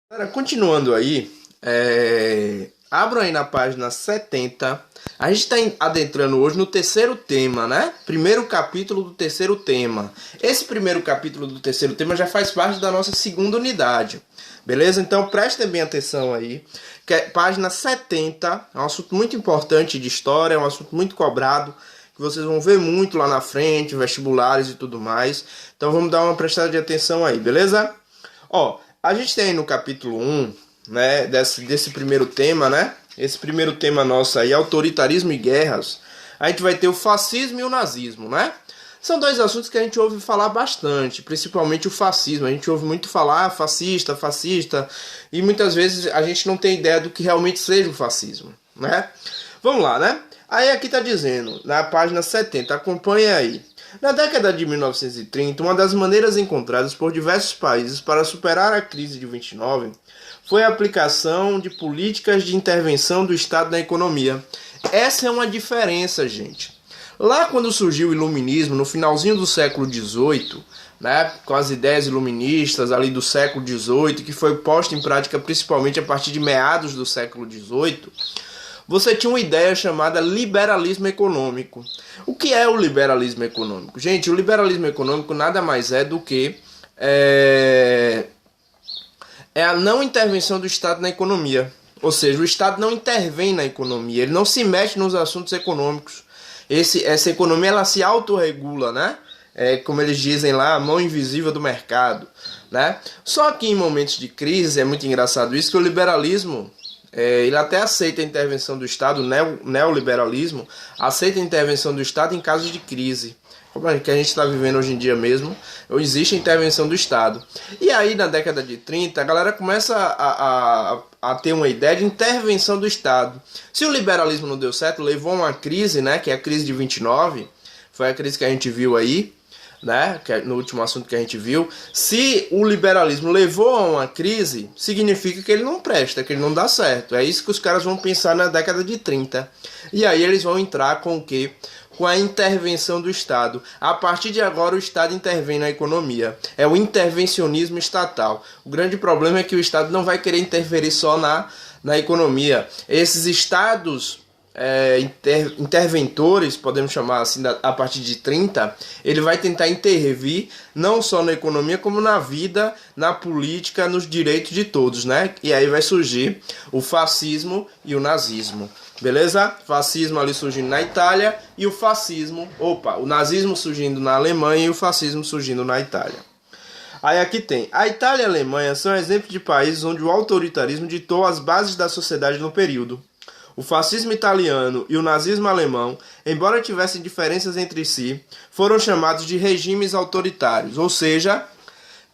Galera, continuando aí, abram aí na página 70. A gente está adentrando hoje no terceiro tema, né? Primeiro capítulo do terceiro tema. Esse primeiro capítulo do terceiro tema já faz parte da nossa segunda unidade, beleza? Então prestem bem atenção aí, que é página 70, é um assunto muito importante de história, é um assunto muito cobrado, que vocês vão ver muito lá na frente, vestibulares e tudo mais. Então vamos dar uma prestada de atenção aí, beleza? Ó, a gente tem aí no capítulo 1, né, desse primeiro tema, né? Esse primeiro tema nosso aí, autoritarismo e guerras. A gente vai ter o fascismo e o nazismo, né? São dois assuntos que a gente ouve falar bastante, principalmente o fascismo. A gente ouve muito falar fascista, fascista, e muitas vezes a gente não tem ideia do que realmente seja o fascismo, né? Vamos lá, né? Aí aqui tá dizendo, na página 70, acompanha aí. Na década de 1930, uma das maneiras encontradas por diversos países para superar a crise de 29 foi a aplicação de políticas de intervenção do Estado na economia. Essa é uma diferença, gente. Lá quando surgiu o iluminismo, no finalzinho do século XVIII, né, com as ideias iluministas ali do século XVIII, que foi posta em prática principalmente a partir de meados do século XVIII, você tinha uma ideia chamada liberalismo econômico. O que é o liberalismo econômico? Gente, o liberalismo econômico nada mais é do que a não intervenção do Estado na economia. Ou seja, o Estado não intervém na economia, ele não se mete nos assuntos econômicos. Essa economia ela se autorregula, né? Como eles dizem lá, a mão invisível do mercado, né? Só que em momentos de crise, é muito engraçado isso, que o liberalismo ele até aceita a intervenção do Estado, o neoliberalismo aceita a intervenção do Estado em casos de crise, como a que a gente está vivendo hoje em dia mesmo, existe a intervenção do Estado. E aí na década de 30 a galera começa a ter uma ideia de intervenção do Estado. Se o liberalismo não deu certo, levou a uma crise, né, que é a crise de 29, foi a crise que a gente viu aí, né, que é no último assunto que a gente viu. Se o liberalismo levou a uma crise, significa que ele não presta, que ele não dá certo. É isso que os caras vão pensar na década de 30. E aí eles vão entrar com o quê? Com a intervenção do Estado. A partir de agora o Estado intervém na economia. É o intervencionismo estatal. O grande problema é que o Estado não vai querer interferir só na economia. Esses estados interventores, podemos chamar assim, a partir de 30, ele vai tentar intervir não só na economia, como na vida, na política, nos direitos de todos, né? E aí vai surgir o fascismo e o nazismo, beleza? Fascismo ali surgindo na Itália e o nazismo surgindo na Alemanha e o fascismo surgindo na Itália. Aí aqui tem, a Itália e a Alemanha são exemplos de países onde o autoritarismo ditou as bases da sociedade no período. O fascismo italiano e o nazismo alemão, embora tivessem diferenças entre si, foram chamados de regimes autoritários. Ou seja,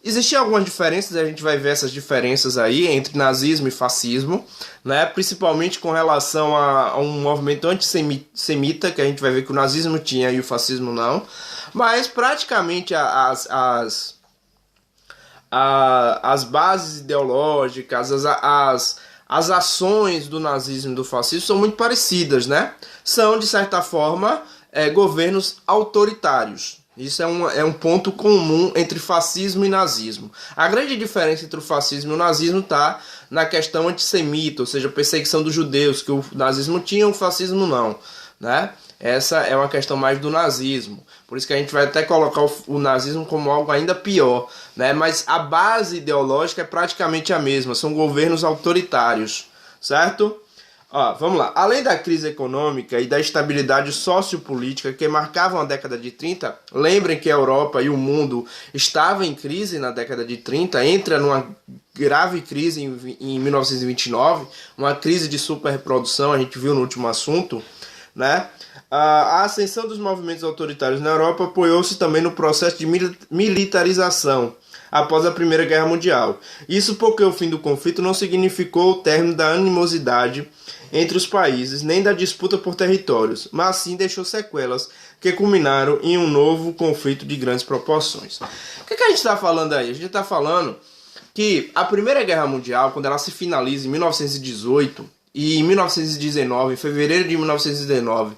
existiam algumas diferenças, a gente vai ver essas diferenças aí entre nazismo e fascismo, né? Principalmente com relação a um movimento antissemita, que a gente vai ver que o nazismo tinha e o fascismo não. Mas praticamente as bases ideológicas, as ações do nazismo e do fascismo são muito parecidas, né? São, de certa forma, governos autoritários. Isso é um ponto comum entre fascismo e nazismo. A grande diferença entre o fascismo e o nazismo está na questão antissemita, ou seja, perseguição dos judeus, que o nazismo tinha, o fascismo não, né? Essa é uma questão mais do nazismo. Por isso que a gente vai até colocar o nazismo como algo ainda pior, né? Mas a base ideológica é praticamente a mesma. São governos autoritários, certo? Ó, vamos lá. Além da crise econômica e da estabilidade sociopolítica que marcavam a década de 30, lembrem que a Europa e o mundo estavam em crise na década de 30, entra numa grave crise em 1929, uma crise de superprodução, a gente viu no último assunto, né? A ascensão dos movimentos autoritários na Europa apoiou-se também no processo de militarização após a Primeira Guerra Mundial. Isso porque o fim do conflito não significou o término da animosidade entre os países, nem da disputa por territórios, mas sim deixou sequelas que culminaram em um novo conflito de grandes proporções. O que a gente está falando aí? A gente está falando que a Primeira Guerra Mundial, quando ela se finaliza em 1918, e em 1919, em fevereiro de 1919,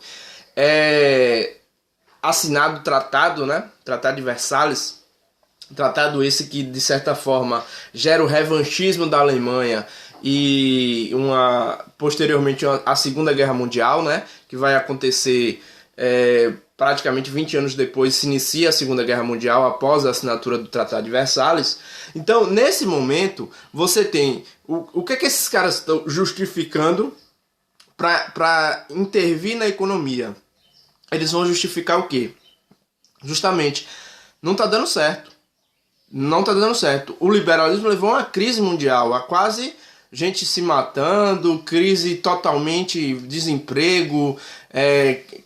assinado o tratado, né? Tratado de Versalhes, Tratado esse que, de certa forma, gera o revanchismo da Alemanha e posteriormente a Segunda Guerra Mundial, né, que vai acontecer praticamente 20 anos depois, se inicia a Segunda Guerra Mundial após a assinatura do Tratado de Versalhes. Então, nesse momento, você tem o que esses caras estão justificando para intervir na economia. Eles vão justificar o quê? Justamente, não está dando certo. Não está dando certo. O liberalismo levou a uma crise mundial, a quase gente se matando, crise totalmente, desemprego,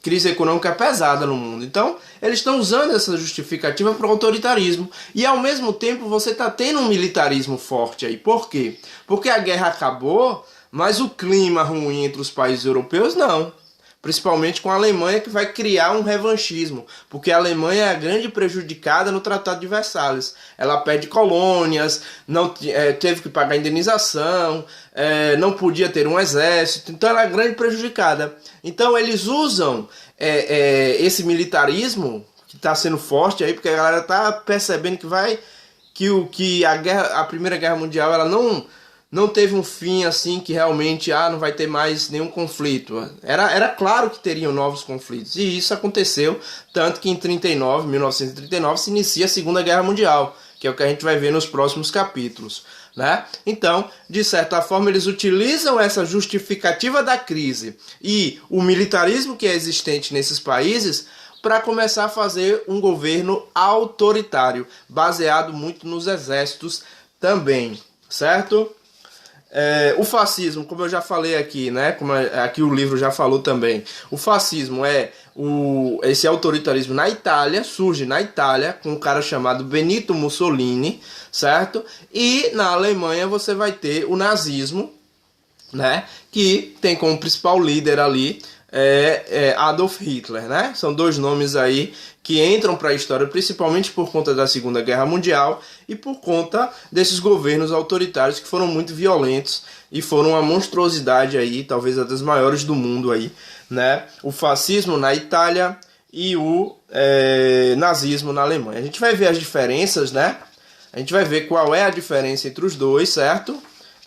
crise econômica pesada no mundo. Então, eles estão usando essa justificativa para o autoritarismo. E, ao mesmo tempo, você está tendo um militarismo forte aí. Por quê? Porque a guerra acabou, mas o clima ruim entre os países europeus, não. Principalmente com a Alemanha, que vai criar um revanchismo, porque a Alemanha é a grande prejudicada no Tratado de Versalhes. Ela perde colônias, não teve que pagar indenização, não podia ter um exército, então ela é a grande prejudicada. Então eles usam esse militarismo, que está sendo forte aí, porque a galera está percebendo que a Primeira Guerra Mundial ela não teve um fim assim que realmente não vai ter mais nenhum conflito. Era claro que teriam novos conflitos. E isso aconteceu, tanto que em 1939 se inicia a Segunda Guerra Mundial, que é o que a gente vai ver nos próximos capítulos, né? Então, de certa forma, eles utilizam essa justificativa da crise e o militarismo que é existente nesses países para começar a fazer um governo autoritário, baseado muito nos exércitos também, certo? O fascismo, como eu já falei aqui, né? Como aqui o livro já falou também, o fascismo esse autoritarismo na Itália, surge na Itália com um cara chamado Benito Mussolini, certo? E na Alemanha você vai ter o nazismo, né? Que tem como principal líder ali Adolf Hitler, né? São dois nomes aí que entram para a história principalmente por conta da Segunda Guerra Mundial e por conta desses governos autoritários que foram muito violentos e foram uma monstruosidade aí, talvez a das maiores do mundo aí, né? O fascismo na Itália e o nazismo na Alemanha. A gente vai ver as diferenças, né? A gente vai ver qual é a diferença entre os dois, certo?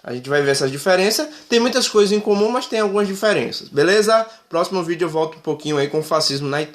A gente vai ver essas diferenças. Tem muitas coisas em comum, mas tem algumas diferenças. Beleza? Próximo vídeo eu volto um pouquinho aí com o fascismo na Itália.